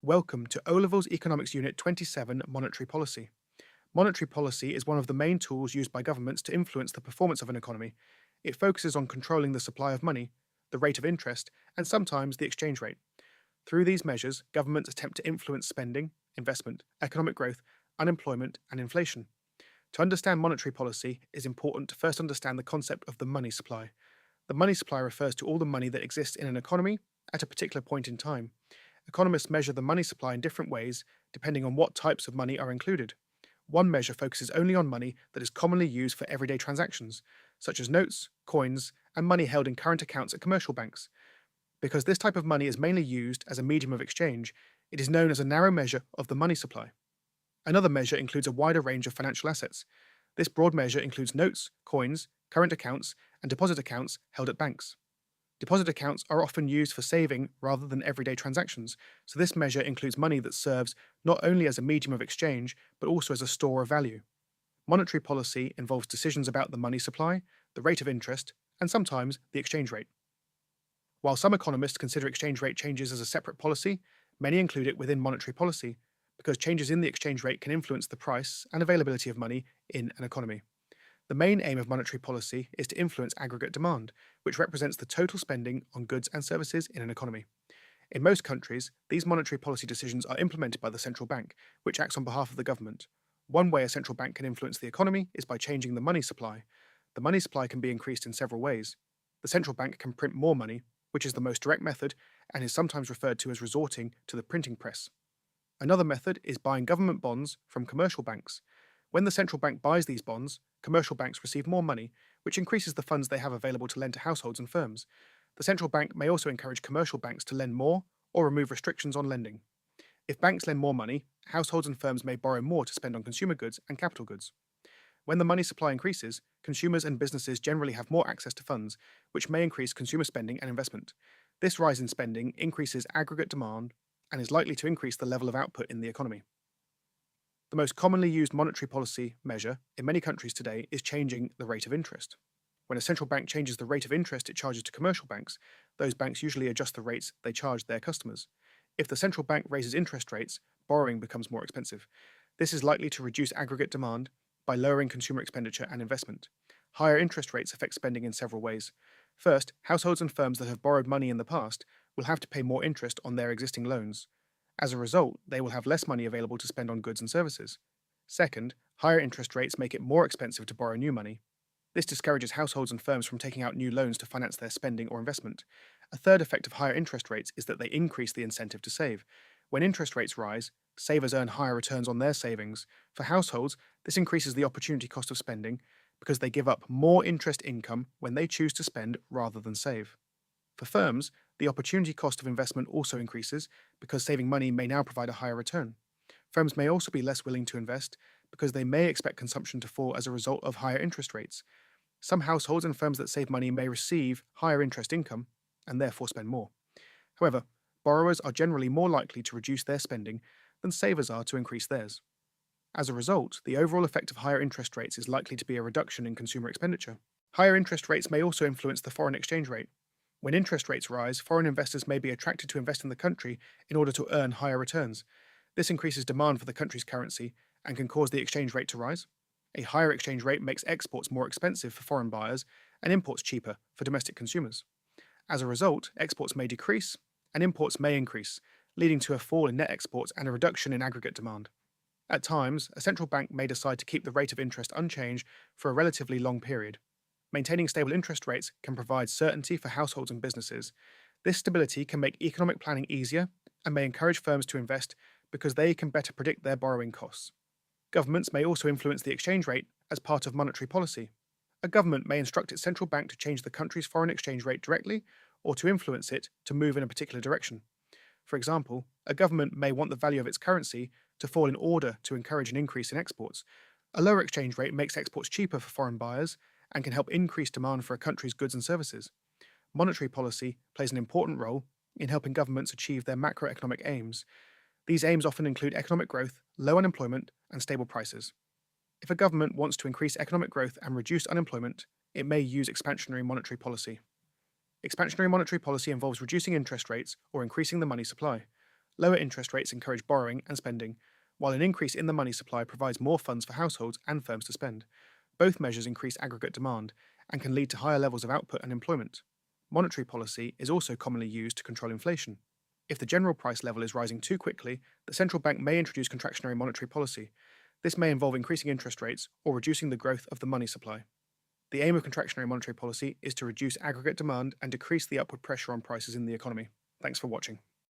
Welcome to OLevels Economics Unit 27 Monetary Policy. Monetary policy is one of the main tools used by governments to influence the performance of an economy. It focuses on controlling the supply of money, the rate of interest, and sometimes the exchange rate. Through these measures, governments attempt to influence spending, investment, economic growth, unemployment, and inflation. To understand monetary policy, it is important to first understand the concept of the money supply. The money supply refers to all the money that exists in an economy at a particular point in time. Economists measure the money supply in different ways depending on what types of money are included. One measure focuses only on money that is commonly used for everyday transactions, such as notes, coins, and money held in current accounts at commercial banks. Because this type of money is mainly used as a medium of exchange, it is known as a narrow measure of the money supply. Another measure includes a wider range of financial assets. This broad measure includes notes, coins, current accounts, and deposit accounts held at banks. Deposit accounts are often used for saving rather than everyday transactions, so this measure includes money that serves not only as a medium of exchange, but also as a store of value. Monetary policy involves decisions about the money supply, the rate of interest, and sometimes the exchange rate. While some economists consider exchange rate changes as a separate policy, many include it within monetary policy, because changes in the exchange rate can influence the price and availability of money in an economy. The main aim of monetary policy is to influence aggregate demand, which represents the total spending on goods and services in an economy. In most countries, these monetary policy decisions are implemented by the central bank, which acts on behalf of the government. One way a central bank can influence the economy is by changing the money supply. The money supply can be increased in several ways. The central bank can print more money, which is the most direct method and is sometimes referred to as resorting to the printing press. Another method is buying government bonds from commercial banks. When the central bank buys these bonds, commercial banks receive more money, which increases the funds they have available to lend to households and firms. The central bank may also encourage commercial banks to lend more or remove restrictions on lending. If banks lend more money, households and firms may borrow more to spend on consumer goods and capital goods. When the money supply increases, consumers and businesses generally have more access to funds, which may increase consumer spending and investment. This rise in spending increases aggregate demand and is likely to increase the level of output in the economy. The most commonly used monetary policy measure in many countries today is changing the rate of interest. When a central bank changes the rate of interest it charges to commercial banks, those banks usually adjust the rates they charge their customers. If the central bank raises interest rates, borrowing becomes more expensive. This is likely to reduce aggregate demand by lowering consumer expenditure and investment. Higher interest rates affect spending in several ways. First, households and firms that have borrowed money in the past will have to pay more interest on their existing loans. As a result, they will have less money available to spend on goods and services. Second, higher interest rates make it more expensive to borrow new money. This discourages households and firms from taking out new loans to finance their spending or investment. A third effect of higher interest rates is that they increase the incentive to save. When interest rates rise, savers earn higher returns on their savings. For households, this increases the opportunity cost of spending because they give up more interest income when they choose to spend rather than save. For firms, the opportunity cost of investment also increases because saving money may now provide a higher return. Firms may also be less willing to invest because they may expect consumption to fall as a result of higher interest rates. Some households and firms that save money may receive higher interest income and therefore spend more. However, borrowers are generally more likely to reduce their spending than savers are to increase theirs. As a result, the overall effect of higher interest rates is likely to be a reduction in consumer expenditure. Higher interest rates may also influence the foreign exchange rate. When interest rates rise, foreign investors may be attracted to invest in the country in order to earn higher returns. This increases demand for the country's currency and can cause the exchange rate to rise. A higher exchange rate makes exports more expensive for foreign buyers and imports cheaper for domestic consumers. As a result, exports may decrease and imports may increase, leading to a fall in net exports and a reduction in aggregate demand. At times, a central bank may decide to keep the rate of interest unchanged for a relatively long period. Maintaining stable interest rates can provide certainty for households and businesses. This stability can make economic planning easier and may encourage firms to invest because they can better predict their borrowing costs. Governments may also influence the exchange rate as part of monetary policy. A government may instruct its central bank to change the country's foreign exchange rate directly or to influence it to move in a particular direction. For example, a government may want the value of its currency to fall in order to encourage an increase in exports. A lower exchange rate makes exports cheaper for foreign buyers and can help increase demand for a country's goods and services. Monetary policy plays an important role in helping governments achieve their macroeconomic aims. These aims often include economic growth, low unemployment, and stable prices. If a government wants to increase economic growth and reduce unemployment, it may use expansionary monetary policy. Expansionary monetary policy involves reducing interest rates or increasing the money supply. Lower interest rates encourage borrowing and spending, while an increase in the money supply provides more funds for households and firms to spend. Both measures increase aggregate demand and can lead to higher levels of output and employment. Monetary policy is also commonly used to control inflation. If the general price level is rising too quickly, the central bank may introduce contractionary monetary policy. This may involve increasing interest rates or reducing the growth of the money supply. The aim of contractionary monetary policy is to reduce aggregate demand and decrease the upward pressure on prices in the economy. Thanks for watching.